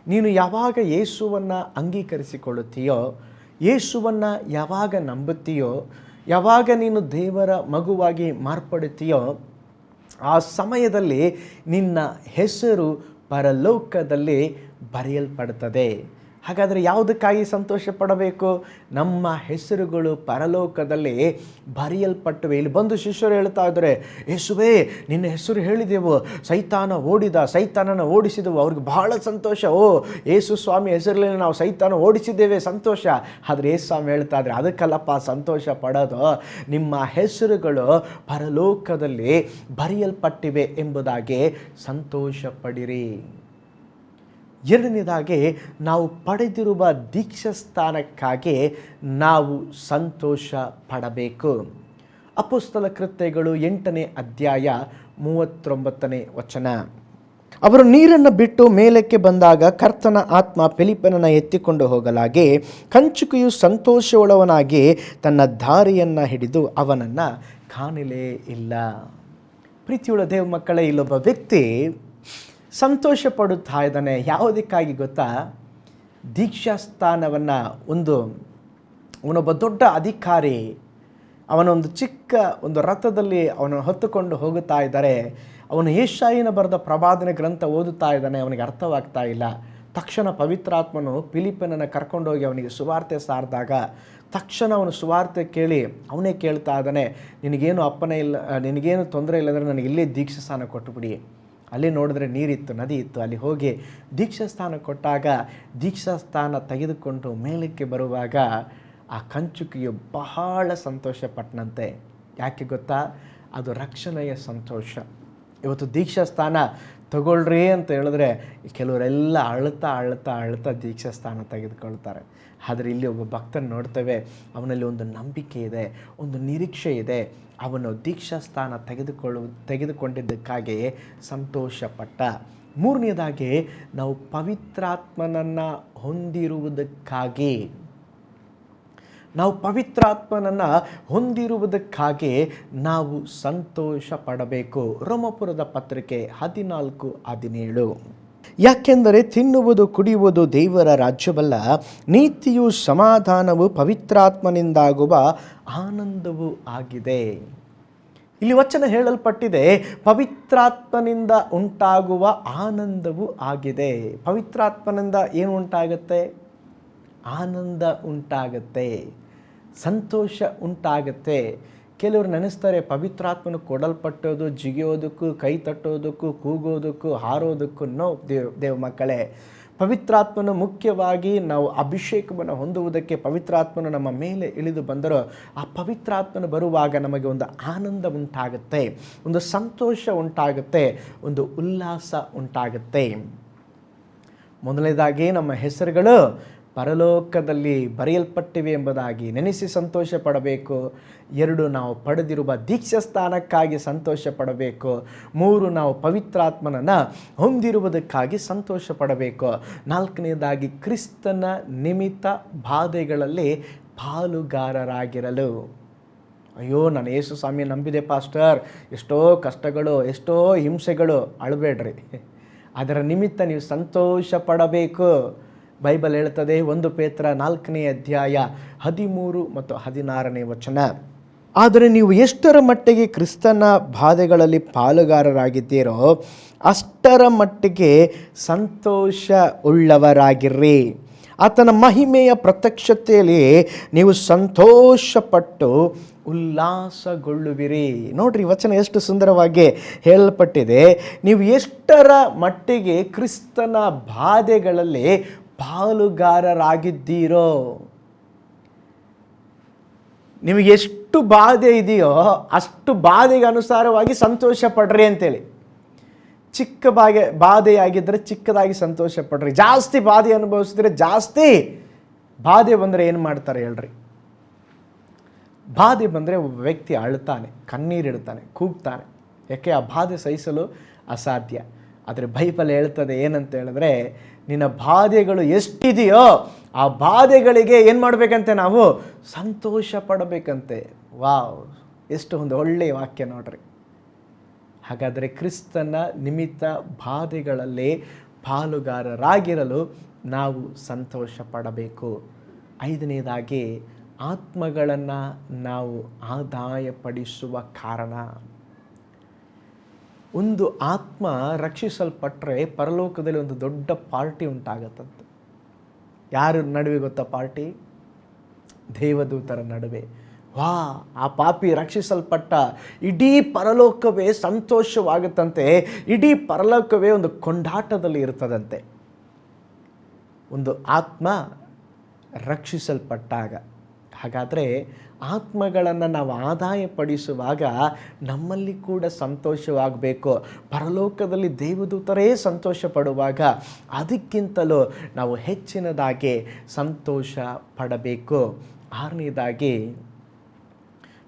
ನೀನು ಯಾವಾಗ ಯೇಸುವನ್ನು ಅಂಗೀಕರಿಸಿಕೊಳ್ಳುತ್ತೀಯೋ, ಯೇಸುವನ್ನು ಯಾವಾಗ ನಂಬುತ್ತೀಯೋ, ಯಾವಾಗ ನೀನು ದೇವರ ಮಗುವಾಗಿ ಮಾರ್ಪಡುತ್ತೀಯೋ, ಆ ಸಮಯದಲ್ಲಿ ನಿನ್ನ ಹೆಸರು ಪರಲೋಕದಲ್ಲಿ ಬರೆಯಲ್ಪಡುತ್ತದೆ. ಹಾಗಾದರೆ ಯಾವುದಕ್ಕಾಗಿ ಸಂತೋಷ ಪಡಬೇಕು? ನಮ್ಮ ಹೆಸರುಗಳು ಪರಲೋಕದಲ್ಲಿ ಬರೆಯಲ್ಪಟ್ಟವೆ. ಇಲ್ಲಿ ಬಂದು ಶಿಷ್ಯರು ಹೇಳ್ತಾ ಇದ್ದಾರೆ, ಯೇಸುವೇ ನಿನ್ನ ಹೆಸರು ಹೇಳಿದೆವು, ಸೈತಾನನ ಓಡಿಸಿದೆವು. ಅವ್ರಿಗೆ ಬಹಳ ಸಂತೋಷ. ಓ ಯೇಸು ಸ್ವಾಮಿ ಹೆಸರಲ್ಲಿ ನಾವು ಸೈತಾನ ಓಡಿಸಿದ್ದೇವೆ, ಸಂತೋಷ. ಆದರೆ ಯೇಸು ಸ್ವಾಮಿ ಹೇಳ್ತಾ ಇದ್ದಾರೆ, ಅದಕ್ಕಲ್ಲಪ್ಪ ಸಂತೋಷ ಪಡೋದು, ನಿಮ್ಮ ಹೆಸರುಗಳು ಪರಲೋಕದಲ್ಲಿ ಬರೆಯಲ್ಪಟ್ಟಿವೆ ಎಂಬುದಾಗಿ ಸಂತೋಷ ಪಡಿರಿ. ಎರಡನೇದಾಗಿ, ನಾವು ಪಡೆದಿರುವ ದೀಕ್ಷಾಸ್ಥಾನಕ್ಕಾಗಿ ನಾವು ಸಂತೋಷ ಪಡಬೇಕು. ಅಪೊಸ್ತಲ ಕೃತ್ಯಗಳು 8ನೇ ಅಧ್ಯಾಯ 39ನೇ ವಚನ. ಅವರು ನೀರನ್ನು ಬಿಟ್ಟು ಮೇಲಕ್ಕೆ ಬಂದಾಗ ಕರ್ತನ ಆತ್ಮ ಫಿಲಿಪ್ಪನನ್ನು ಎತ್ತಿಕೊಂಡು ಹೋಗಲಾಗಿ ಕಂಚುಕಿಯು ಸಂತೋಷವುಳ್ಳವನಾಗಿ ತನ್ನ ದಾರಿಯನ್ನು ಹಿಡಿದು ಅವನನ್ನು ಕಾಣಲೇ ಇಲ್ಲ. ಪ್ರೀತಿಯುಳ್ಳ ದೇವ ಮಕ್ಕಳೇ, ಇಲ್ಲೊಬ್ಬ ವ್ಯಕ್ತಿ ಸಂತೋಷ ಪಡುತ್ತಾ ಇದ್ದಾನೆ. ಯಾವುದಕ್ಕಾಗಿ ಗೊತ್ತಾ? ದೀಕ್ಷಾಸ್ಥಾನವನ್ನು ಅವನೊಬ್ಬ ದೊಡ್ಡ ಅಧಿಕಾರಿ, ಅವನೊಂದು ಚಿಕ್ಕ ರಥದಲ್ಲಿ ಅವನನ್ನು ಹೊತ್ತುಕೊಂಡು ಹೋಗುತ್ತಾ ಇದ್ದಾರೆ. ಅವನು ಯೆಶಾಯನ ಬರೆದ ಪ್ರವಾದನೆ ಗ್ರಂಥ ಓದುತ್ತಾ ಇದ್ದಾನೆ. ಅವನಿಗೆ ಅರ್ಥವಾಗ್ತಾ ಇಲ್ಲ. ತಕ್ಷಣ ಪವಿತ್ರಾತ್ಮನು ಫಿಲಿಪ್ಪನನ್ನು ಕರ್ಕೊಂಡೋಗಿ ಅವನಿಗೆ ಸುವಾರ್ತೆ ಸಾರಿದಾಗ ತಕ್ಷಣ ಅವನು ಸುವಾರ್ತೆ ಕೇಳಿ ಅವನೇ ಕೇಳ್ತಾ ಇದ್ದಾನೆ, ನಿನಗೇನು ಅಪ್ಪನೇ ಇಲ್ಲ, ನಿನಗೇನು ತೊಂದರೆ ಇಲ್ಲಂದರೆ ನನಗೆ ಇಲ್ಲೇ ದೀಕ್ಷಾಸ್ಥಾನ ಕೊಟ್ಟುಬಿಡಿ. ಅಲ್ಲಿ ನೋಡಿದ್ರೆ ನೀರಿತ್ತು, ನದಿ ಇತ್ತು. ಅಲ್ಲಿ ಹೋಗಿ ದೀಕ್ಷಾಸ್ಥಾನ ಕೊಟ್ಟಾಗ ದೀಕ್ಷಾಸ್ಥಾನ ತೆಗೆದುಕೊಂಡು ಮೇಲಕ್ಕೆ ಬರುವಾಗ ಆ ಕಂಚುಕಿಯು ಬಹಳ ಸಂತೋಷ ಪಟ್ಟನಂತೆ. ಯಾಕೆ ಗೊತ್ತಾ? ಅದು ರಕ್ಷಣೆಯ ಸಂತೋಷ. ಇವತ್ತು ದೀಕ್ಷಾಸ್ಥಾನ ತಗೊಳ್ರಿ ಅಂತ ಹೇಳಿದ್ರೆ ಕೆಲವರೆಲ್ಲ ಅಳ್ತಾ ದೀಕ್ಷಾಸ್ಥಾನ ತೆಗೆದುಕೊಳ್ತಾರೆ. ಆದರೆ ಇಲ್ಲಿ ಒಬ್ಬ ಭಕ್ತನ ನೋಡ್ತೇವೆ, ಅವನಲ್ಲಿ ಒಂದು ನಂಬಿಕೆ ಇದೆ, ಒಂದು ನಿರೀಕ್ಷೆ ಇದೆ. ಅವನು ದೀಕ್ಷಾಸ್ಥಾನ ತೆಗೆದುಕೊಂಡಿದ್ದಕ್ಕಾಗಿ ಸಂತೋಷಪಟ್ಟ. ಮೂರನೇದಾಗಿ, ನಾವು ಪವಿತ್ರಾತ್ಮನನ್ನು ಹೊಂದಿರುವುದಕ್ಕಾಗಿ ನಾವು ಸಂತೋಷ ಪಡಬೇಕು. ರೋಮಾಪುರದ ಪತ್ರಿಕೆ 14:17. ಯಾಕೆಂದರೆ ತಿನ್ನುವುದು ಕುಡಿಯುವುದು ದೇವರ ರಾಜ್ಯವಲ್ಲ, ನೀತಿಯು ಸಮಾಧಾನವು ಪವಿತ್ರಾತ್ಮನಿಂದಾಗುವ ಆನಂದವೂ ಆಗಿದೆ. ಇಲ್ಲಿ ವಚನ ಹೇಳಲ್ಪಟ್ಟಿದೆ, ಪವಿತ್ರಾತ್ಮನಿಂದ ಉಂಟಾಗುವ ಆನಂದವೂ ಆಗಿದೆ. ಪವಿತ್ರಾತ್ಮನಿಂದ ಏನು ಉಂಟಾಗುತ್ತೆ? ಆನಂದ ಉಂಟಾಗುತ್ತೆ, ಸಂತೋಷ ಉಂಟಾಗುತ್ತೆ. ಕೆಲವರು ನೆನೆಸ್ತಾರೆ, ಪವಿತ್ರಾತ್ಮನು ಕೊಡಲ್ಪಟ್ಟೋದು ಜಿಗಿಯೋದಕ್ಕೂ, ಕೈ ತಟ್ಟೋದಕ್ಕೂ, ಕೂಗೋದಕ್ಕೂ, ಹಾರೋದಕ್ಕೂ. ದೇವ ಮಕ್ಕಳೇ, ಪವಿತ್ರಾತ್ಮನು ಮುಖ್ಯವಾಗಿ ನಾವು ಅಭಿಷೇಕವನ್ನು ಹೊಂದುವುದಕ್ಕೆ ಪವಿತ್ರಾತ್ಮನು ನಮ್ಮ ಮೇಲೆ ಇಳಿದು ಬಂದರೂ ಆ ಪವಿತ್ರಾತ್ಮನು ಬರುವಾಗ ನಮಗೆ ಒಂದು ಆನಂದ ಉಂಟಾಗುತ್ತೆ, ಒಂದು ಸಂತೋಷ ಉಂಟಾಗುತ್ತೆ, ಒಂದು ಉಲ್ಲಾಸ ಉಂಟಾಗುತ್ತೆ. ಮೊದಲನೇದಾಗಿ, ನಮ್ಮ ಹೆಸರುಗಳು ಪರಲೋಕದಲ್ಲಿ ಬರೆಯಲ್ಪಟ್ಟಿವೆ ಎಂಬುದಾಗಿ ನೆನೆಸಿ ಸಂತೋಷ ಪಡಬೇಕು. 2, ನಾವು ಪಡೆದಿರುವ ದೀಕ್ಷಾಸ್ಥಾನಕ್ಕಾಗಿ ಸಂತೋಷ ಪಡಬೇಕು. 3, ನಾವು ಪವಿತ್ರಾತ್ಮನನ್ನು ಹೊಂದಿರುವುದಕ್ಕಾಗಿ ಸಂತೋಷ ಪಡಬೇಕು. 4ನೇದಾಗಿ, ಕ್ರಿಸ್ತನ ನಿಮಿತ್ತ ಬಾಧೆಗಳಲ್ಲಿ ಪಾಲುಗಾರರಾಗಿರಲು. ಅಯ್ಯೋ, ನಾನು ಯೇಸು ಸ್ವಾಮಿ ನಂಬಿದೆ ಪಾಸ್ಟರ್, ಎಷ್ಟೋ ಕಷ್ಟಗಳು, ಎಷ್ಟೋ ಹಿಂಸೆಗಳು. ಅಳಬೇಡ್ರಿ, ಅದರ ನಿಮಿತ್ತ ನೀವು ಸಂತೋಷ ಪಡಬೇಕು. ಬೈಬಲ್ ಹೇಳ್ತದೆ 1 ಪೇತ್ರ 4ನೇ ಅಧ್ಯಾಯ 13 ಮತ್ತು 16ನೇ ವಚನ. ಆದರೆ ನೀವು ಎಷ್ಟರ ಮಟ್ಟಿಗೆ ಕ್ರಿಸ್ತನ ಬಾಧೆಗಳಲ್ಲಿ ಪಾಲುಗಾರರಾಗಿದ್ದೀರೋ ಅಷ್ಟರ ಮಟ್ಟಿಗೆ ಸಂತೋಷ ಉಳ್ಳವರಾಗಿರ್ರಿ. ಆತನ ಮಹಿಮೆಯ ಪ್ರತ್ಯಕ್ಷತೆಯಲ್ಲಿ ನೀವು ಸಂತೋಷಪಟ್ಟು ಉಲ್ಲಾಸಗೊಳ್ಳುವಿರಿ. ನೋಡ್ರಿ, ವಚನ ಎಷ್ಟು ಸುಂದರವಾಗಿ ಹೇಳಲ್ಪಟ್ಟಿದೆ. ನೀವು ಎಷ್ಟರ ಮಟ್ಟಿಗೆ ಕ್ರಿಸ್ತನ ಬಾಧೆಗಳಲ್ಲಿ ಪಾಲುಗಾರರಾಗಿದ್ದೀರೋ. ನಿಮಗೆ ಎಷ್ಟು ಬಾಧೆ ಇದೆಯೋ ಅಷ್ಟು ಬಾಧೆಗೆ ಅನುಸಾರವಾಗಿ ಸಂತೋಷ ಪಡ್ರಿ ಅಂತೇಳಿ. ಚಿಕ್ಕ ಬಾಧೆಯಾಗಿದ್ದರೆ ಚಿಕ್ಕದಾಗಿ ಸಂತೋಷ ಪಡ್ರಿ. ಜಾಸ್ತಿ ಬಾಧೆ ಅನುಭವಿಸಿದ್ರೆ ಜಾಸ್ತಿ ಬಾಧೆ ಬಂದರೆ ಏನು ಮಾಡ್ತಾರೆ ಹೇಳ್ರಿ? ಬಾಧೆ ಬಂದರೆ ಒಬ್ಬ ವ್ಯಕ್ತಿ ಅಳ್ತಾನೆ, ಕಣ್ಣೀರಿಡ್ತಾನೆ, ಕೂಗ್ತಾನೆ. ಯಾಕೆ? ಆ ಬಾಧೆ ಸಹಿಸಲು ಅಸಾಧ್ಯ. ಆದರೆ ಬೈಬಲ್ ಹೇಳ್ತದೆ ಏನಂತ ಹೇಳಿದ್ರೆ, ನಿನ್ನ ಬಾಧೆಗಳು ಎಷ್ಟಿದೆಯೋ ಆ ಬಾಧೆಗಳಿಗೆ ಏನು ಮಾಡಬೇಕಂತೆ? ನಾವು ಸಂತೋಷ ಪಡಬೇಕಂತೆ. ವಾವ್, ಎಷ್ಟು ಒಂದು ಒಳ್ಳೆಯ ವಾಕ್ಯ ನೋಡ್ರಿ. ಹಾಗಾದರೆ ಕ್ರಿಸ್ತನ ನಿಮಿತ್ತ ಬಾಧೆಗಳಲ್ಲಿ ಪಾಲುಗಾರರಾಗಿರಲು ನಾವು ಸಂತೋಷ ಪಡಬೇಕು. 5ನೇದಾಗಿ, ಆತ್ಮಗಳನ್ನು ನಾವು ಆದಾಯಪಡಿಸುವ ಕಾರಣ. ಒಂದು ಆತ್ಮ ರಕ್ಷಿಸಲ್ಪಟ್ಟರೆ ಪರಲೋಕದಲ್ಲಿ ಒಂದು ದೊಡ್ಡ ಪಾರ್ಟಿ ಉಂಟಾಗತ್ತಂತೆ. ಯಾರ ನಡುವೆ ಗೊತ್ತಾ ಪಾರ್ಟಿ? ದೇವದೂತರ ನಡುವೆ. ಆ ಪಾಪಿ ರಕ್ಷಿಸಲ್ಪಟ್ಟ. ಇಡೀ ಪರಲೋಕವೇ ಸಂತೋಷವಾಗುತ್ತಂತೆ. ಇಡೀ ಪರಲೋಕವೇ ಒಂದು ಕೊಂಡಾಟದಲ್ಲಿ ಇರ್ತದಂತೆ ಒಂದು ಆತ್ಮ ರಕ್ಷಿಸಲ್ಪಟ್ಟಾಗ. ಹಾಗಾದರೆ ಆತ್ಮಗಳನ್ನು ನಾವು ಆದಾಯಪಡಿಸುವಾಗ ನಮ್ಮಲ್ಲಿ ಕೂಡ ಸಂತೋಷವಾಗಬೇಕು. ಪರಲೋಕದಲ್ಲಿ ದೇವದೂತರೇ ಸಂತೋಷ ಪಡುವಾಗ ಅದಕ್ಕಿಂತಲೂ ನಾವು ಹೆಚ್ಚಿನದಾಗಿ ಸಂತೋಷ ಪಡಬೇಕು. 6ನೇದಾಗಿ,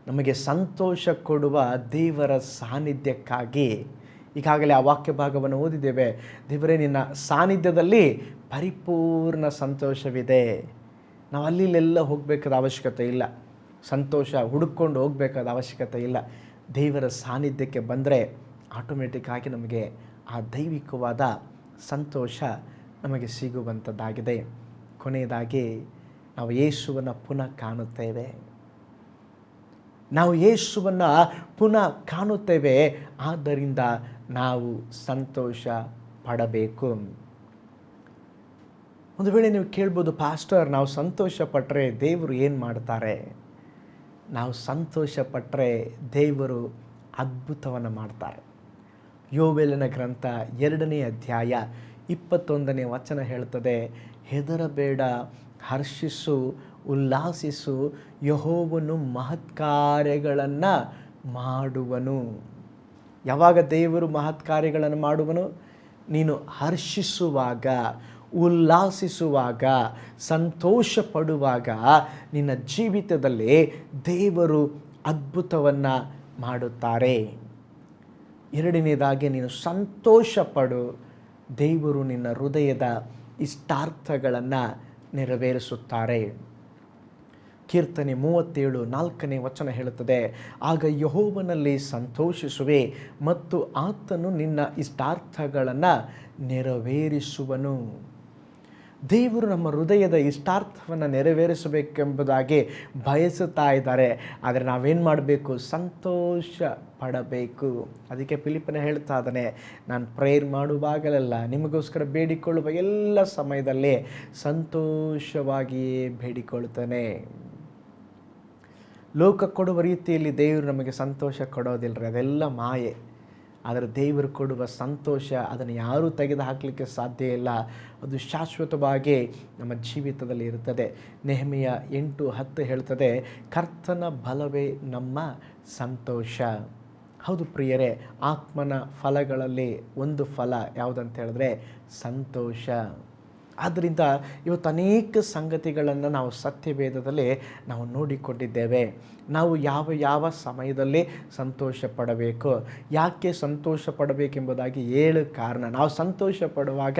ನಮಗೆ ಸಂತೋಷ ಕೊಡುವ ದೇವರ ಸಾನ್ನಿಧ್ಯಕ್ಕಾಗಿ. ಈಗಾಗಲೇ ಆ ವಾಕ್ಯ ಭಾಗವನ್ನು ಓದಿದ್ದೇವೆ. ದೇವರೇ, ನಿನ್ನ ಸಾನ್ನಿಧ್ಯದಲ್ಲಿ ಪರಿಪೂರ್ಣ ಸಂತೋಷವಿದೆ. ನಾವು ಅಲ್ಲಿಲ್ಲೆಲ್ಲ ಹೋಗಬೇಕಾದ ಅವಶ್ಯಕತೆ ಇಲ್ಲ. ಸಂತೋಷ ಹುಡುಕೊಂಡು ಹೋಗಬೇಕಾದ ಅವಶ್ಯಕತೆ ಇಲ್ಲ. ದೇವರ ಸಾನ್ನಿಧ್ಯಕ್ಕೆ ಬಂದರೆ ಆಟೋಮೆಟಿಕ್ಕಾಗಿ ನಮಗೆ ಆ ದೈವಿಕವಾದ ಸಂತೋಷ ನಮಗೆ ಸಿಗುವಂಥದ್ದಾಗಿದೆ. ಕೊನೆಯದಾಗಿ, ನಾವು ಯೇಸುವನ್ನು ಪುನಃ ಕಾಣುತ್ತೇವೆ. ನಾವು ಯೇಸುವನ್ನು ಪುನಃ ಕಾಣುತ್ತೇವೆ. ಆದ್ದರಿಂದ ನಾವು ಸಂತೋಷ ಪಡಬೇಕು. ಒಂದು ವೇಳೆ ನೀವು ಕೇಳ್ಬೋದು, ಪಾಸ್ಟರ್, ನಾವು ಸಂತೋಷ ಪಟ್ಟರೆ ದೇವರು ಏನು ಮಾಡ್ತಾರೆ? ನಾವು ಸಂತೋಷ ಪಟ್ಟರೆ ದೇವರು ಅದ್ಭುತವನ್ನು ಮಾಡ್ತಾರೆ. ಯೋವೇಲನ ಗ್ರಂಥ 2ನೇ ಅಧ್ಯಾಯ 21ನೇ ವಚನ ಹೇಳ್ತದೆ, ಹೆದರಬೇಡ, ಹರ್ಷಿಸು, ಉಲ್ಲಾಸಿಸು, ಯೆಹೋವನು ಮಹತ್ಕಾರ್ಯಗಳನ್ನು ಮಾಡುವನು. ಯಾವಾಗ ದೇವರು ಮಹತ್ಕಾರ್ಯಗಳನ್ನು ಮಾಡುವನು? ನೀನು ಹರ್ಷಿಸುವಾಗ, ಉಲ್ಲಾಸಿಸುವಾಗ, ಸಂತೋಷ ಪಡುವಾಗ ನಿನ್ನ ಜೀವಿತದಲ್ಲಿ ದೇವರು ಅದ್ಭುತವನ್ನು ಮಾಡುತ್ತಾರೆ. 2ನೇದಾಗಿ, ನೀನು ಸಂತೋಷ ಪಡು, ದೇವರು ನಿನ್ನ ಹೃದಯದ ಇಷ್ಟಾರ್ಥಗಳನ್ನು ನೆರವೇರಿಸುತ್ತಾರೆ. ಕೀರ್ತನೆ 37:4ನೇ ವಚನ ಹೇಳುತ್ತದೆ, ಆಗ ಯೆಹೋವನಲ್ಲಿ ಸಂತೋಷಿಸುವೆ ಮತ್ತು ಆತನು ನಿನ್ನ ಇಷ್ಟಾರ್ಥಗಳನ್ನು ನೆರವೇರಿಸುವನು. ದೇವರು ನಮ್ಮ ಹೃದಯದ ಇಷ್ಟಾರ್ಥವನ್ನು ನೆರವೇರಿಸಬೇಕೆಂಬುದಾಗಿ ಬಯಸುತ್ತಾ ಇದ್ದಾರೆ. ಆದರೆ ನಾವೇನು ಮಾಡಬೇಕು? ಸಂತೋಷ ಪಡಬೇಕು. ಅದಕ್ಕೆ ಫಿಲಿಪ್ಪನೇ ಹೇಳ್ತಾ ಇದ್ದಾನೆ, ನಾನು ಪ್ರೇಯರ್ ಮಾಡುವಾಗಲೆಲ್ಲ, ನಿಮಗೋಸ್ಕರ ಬೇಡಿಕೊಳ್ಳುವ ಎಲ್ಲ ಸಮಯದಲ್ಲಿ ಸಂತೋಷವಾಗಿಯೇ ಬೇಡಿಕೊಳ್ಳುತ್ತಾನೆ. ಲೋಕ ಕೊಡುವ ರೀತಿಯಲ್ಲಿ ದೇವರು ನಮಗೆ ಸಂತೋಷ ಕೊಡೋದಿಲ್ಲ, ಅದೆಲ್ಲ ಮಾಯೆ. ಆದರೆ ದೇವರು ಕೊಡುವ ಸಂತೋಷ, ಅದನ್ನು ಯಾರೂ ತೆಗೆದು ಹಾಕಲಿಕ್ಕೆ ಸಾಧ್ಯ ಇಲ್ಲ. ಅದು ಶಾಶ್ವತವಾಗಿ ನಮ್ಮ ಜೀವಿತದಲ್ಲಿ ಇರುತ್ತದೆ. ನೆಹೆಮೀಯ 8:10 ಹೇಳ್ತದೆ, ಕರ್ತನ ಬಲವೇ ನಮ್ಮ ಸಂತೋಷ. ಹೌದು ಪ್ರಿಯರೇ, ಆತ್ಮನ ಫಲಗಳಲ್ಲಿ ಒಂದು ಫಲ ಯಾವುದಂತ ಹೇಳಿದ್ರೆ ಸಂತೋಷ. ಆದ್ದರಿಂದ ಇವತ್ತು ಅನೇಕ ಸಂಗತಿಗಳನ್ನು ನಾವು ಸತ್ಯವೇದದಲ್ಲಿ ನಾವು ನೋಡಿಕೊಂಡಿದ್ದೇವೆ. ನಾವು ಯಾವ ಸಮಯದಲ್ಲಿ ಸಂತೋಷ ಪಡಬೇಕು, ಯಾಕೆ ಸಂತೋಷ ಪಡಬೇಕೆಂಬುದಾಗಿ 7 ಕಾರಣ, ನಾವು ಸಂತೋಷ ಪಡುವಾಗ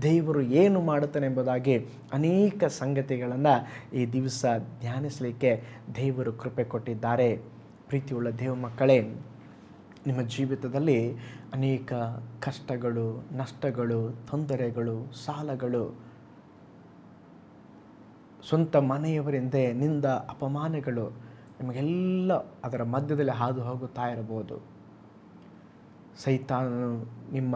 ದೇವರು ಏನು ಮಾಡುತ್ತಾನೆ ಎಂಬುದಾಗಿ ಅನೇಕ ಸಂಗತಿಗಳನ್ನು ಈ ದಿವಸ ಧ್ಯಾನಿಸಲಿಕ್ಕೆ ದೇವರು ಕೃಪೆ ಕೊಟ್ಟಿದ್ದಾರೆ. ಪ್ರೀತಿಯುಳ್ಳ ದೇವ ಮಕ್ಕಳೇ, ನಿಮ್ಮ ಜೀವಿತದಲ್ಲಿ ಅನೇಕ ಕಷ್ಟಗಳು, ನಷ್ಟಗಳು, ತೊಂದರೆಗಳು, ಸಾಲಗಳು, ಸ್ವಂತ ಮನೆಯವರಿಂದ ನಿಂದ ಅಪಮಾನಗಳು ನಿಮಗೆಲ್ಲ ಅದರ ಮಧ್ಯದಲ್ಲಿ ಹಾದು ಹೋಗುತ್ತಾ ಇರಬಹುದು. ಸೈತಾನನು ನಿಮ್ಮ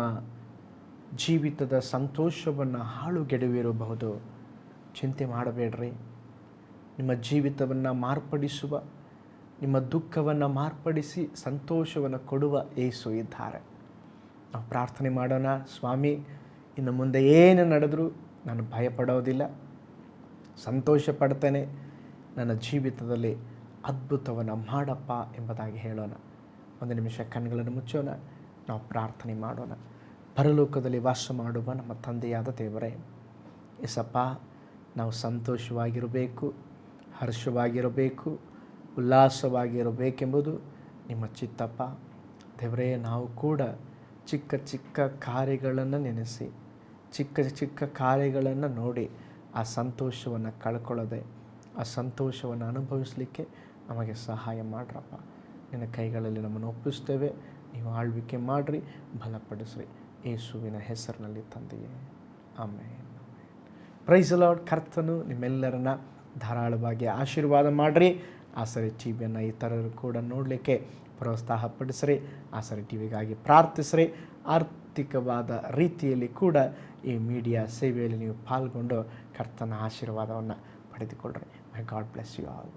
ಜೀವಿತದ ಸಂತೋಷವನ್ನು ಹಾಳುಗೆಡವಿರಬಹುದು. ಚಿಂತೆ ಮಾಡಬೇಡ್ರಿ. ನಿಮ್ಮ ಜೀವಿತವನ್ನು ಮಾರ್ಪಡಿಸುವ, ನಿಮ್ಮ ದುಃಖವನ್ನು ಮಾರ್ಪಡಿಸಿ ಸಂತೋಷವನ್ನು ಕೊಡುವ ಯೇಸು ಇದ್ದಾರೆ. ನಾವು ಪ್ರಾರ್ಥನೆ ಮಾಡೋಣ. ಸ್ವಾಮಿ, ಇನ್ನು ಮುಂದೆ ಏನು ನಡೆದರೂ ನಾನು ಭಯಪಡೋದಿಲ್ಲ, ಸಂತೋಷ ಪಡ್ತೇನೆ, ನನ್ನ ಜೀವಿತದಲ್ಲಿ ಅದ್ಭುತವನ್ನು ಮಾಡಪ್ಪ ಎಂಬುದಾಗಿ ಹೇಳೋಣ. 1 ನಿಮಿಷ ಕಣ್ಣುಗಳನ್ನು ಮುಚ್ಚೋಣ, ನಾವು ಪ್ರಾರ್ಥನೆ ಮಾಡೋಣ. ಪರಲೋಕದಲ್ಲಿ ವಾಸ ಮಾಡುವ ನಮ್ಮ ತಂದೆಯಾದ ದೇವರೇ, ಯೇಸಪ್ಪ, ನಾವು ಸಂತೋಷವಾಗಿರಬೇಕು, ಹರ್ಷವಾಗಿರಬೇಕು, ಉಲ್ಲಾಸವಾಗಿರಬೇಕೆಂಬುದು ನಿಮ್ಮ ಚಿತ್ತಪ್ಪ. ದೇವರೇ, ನಾವು ಕೂಡ ಚಿಕ್ಕ ಚಿಕ್ಕ ಕಾರ್ಯಗಳನ್ನು ನೆನೆಸಿ, ಚಿಕ್ಕ ಚಿಕ್ಕ ಕಾರ್ಯಗಳನ್ನು ನೋಡಿ ಆ ಸಂತೋಷವನ್ನು ಕಳ್ಕೊಳ್ಳದೆ ಆ ಸಂತೋಷವನ್ನು ಅನುಭವಿಸಲಿಕ್ಕೆ ನಮಗೆ ಸಹಾಯ ಮಾಡ್ರಪ್ಪ. ನಿನ್ನ ಕೈಗಳಲ್ಲಿ ನಮ್ಮನ್ನು ಒಪ್ಪಿಸ್ತೇವೆ. ನೀವು ಆಳ್ವಿಕೆ ಮಾಡಿರಿ, ಬಲಪಡಿಸ್ರಿ. ಯೇಸುವಿನ ಹೆಸರಿನಲ್ಲಿ ತಂದೆಯೇ, ಆಮೇನ್. Price the lord. ಕರ್ತನು ನಿಮ್ಮೆಲ್ಲರನ್ನ ಧಾರಾಳವಾಗಿ ಆಶೀರ್ವಾದ ಮಾಡಿರಿ. ಆಸರೆ ಟಿವಿಯನ್ನು ಇತರರು ಕೂಡ ನೋಡಲಿಕ್ಕೆ ಪ್ರೋತ್ಸಾಹಪಡಿಸ್ರಿ. ಆಸರೆ ಟಿವಿಗಾಗಿ ಪ್ರಾರ್ಥಿಸ್ರಿ. ಆರ್ಥಿಕವಾದ ರೀತಿಯಲ್ಲಿ ಕೂಡ ಈ ಮೀಡಿಯಾ ಸೇವೆಯಲ್ಲಿ ನೀವು ಪಾಲ್ಗೊಂಡು ಕರ್ತನ ಆಶೀರ್ವಾದವನ್ನು ಪಡೆದುಕೊಳ್ಳ್ರಿ. ಮೈ ಗಾಡ್ ಬ್ಲೆಸ್ ಯು ಆಲ್.